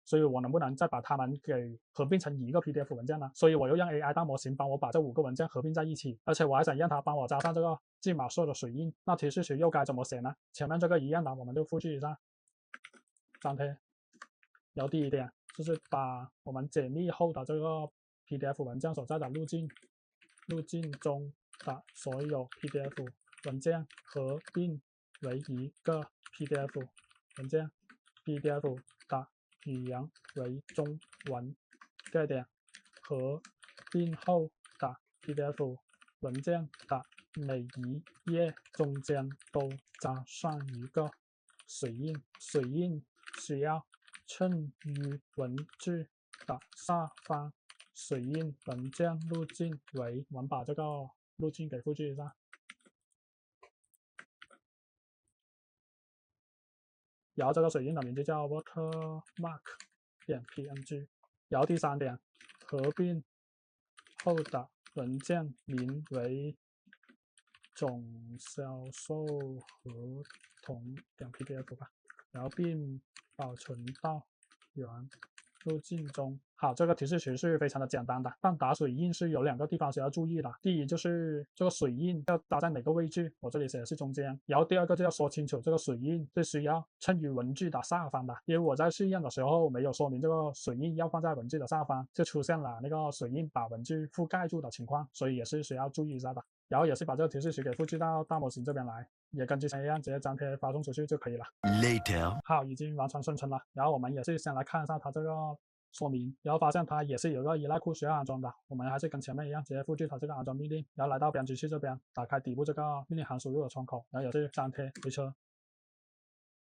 所以我能不能再把它们给合并成一个 PDF 文件呢？所以我又让 AI 大模型帮我把这5个文件合并在一起，而且我还想让它帮我加上这个记码式的水印。那提示词又该怎么写呢？前面这个一样的，我们就复制一下，粘贴。然后第一点就是把我们解密后的这个 PDF 文件所在的路径中的所有 PDF 文件合并为一个 PDF 文件 ，PDF 的语言为中文。第二点，合并后的 PDF 文件的每一页中间都加上一个水印，水印需要衬于文字的下方。水印文件路径为，我们把这个路径给复制一下。然后这个水印的名字叫 watermark.png。然后第3点，合并后的文件名为总销售合同.pdf 吧，然后并保存到原路径中。好，这个提示词是非常的简单的，但打水印是有2个地方需要注意的。第一就是这个水印要打在哪个位置，我这里写的是中间。然后第2个就要说清楚这个水印是需要衬于文字的下方的，因为我在试验的时候没有说明这个水印要放在文字的下方，就出现了那个水印把文字覆盖住的情况，所以也是需要注意一下的。然后也是把这个提示词给复制到大模型这边来，也跟之前一样直接粘贴发送出去就可以了。Later， 好，已经完成生成了。然后我们也是先来看一下它这个说明，然后发现它也是有个依赖库需要安装的，我们还是跟前面一样直接复制它这个安装命令，然后来到编辑器这边，打开底部这个命令函输入的窗口，然后也是粘贴回车。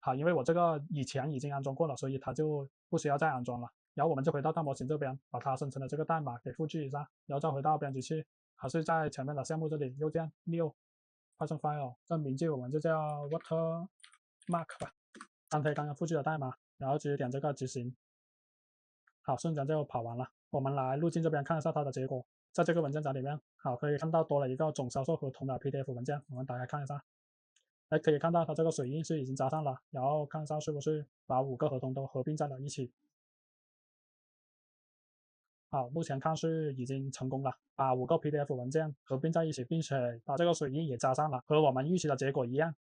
好，因为我这个以前已经安装过了，所以它就不需要再安装了。然后我们就回到大模型这边，把它生成的这个代码给复制一下，然后再回到编辑器，还是在前面的项目这里右键 New Python File， 这名字我们就叫 Watermark 吧，粘贴刚刚复制的代码，然后直接点这个执行。好，瞬间就跑完了。我们来路径这边看一下它的结果，在这个文件夹里面，好，可以看到多了一个总销售合同的 PDF 文件，我们打开看一下。可以看到它这个水印是已经加上了，然后看一下是不是把5个合同都合并在了一起。好，目前看是已经成功了，把5个 PDF 文件合并在一起，并且把这个水印也加上了，和我们预期的结果一样。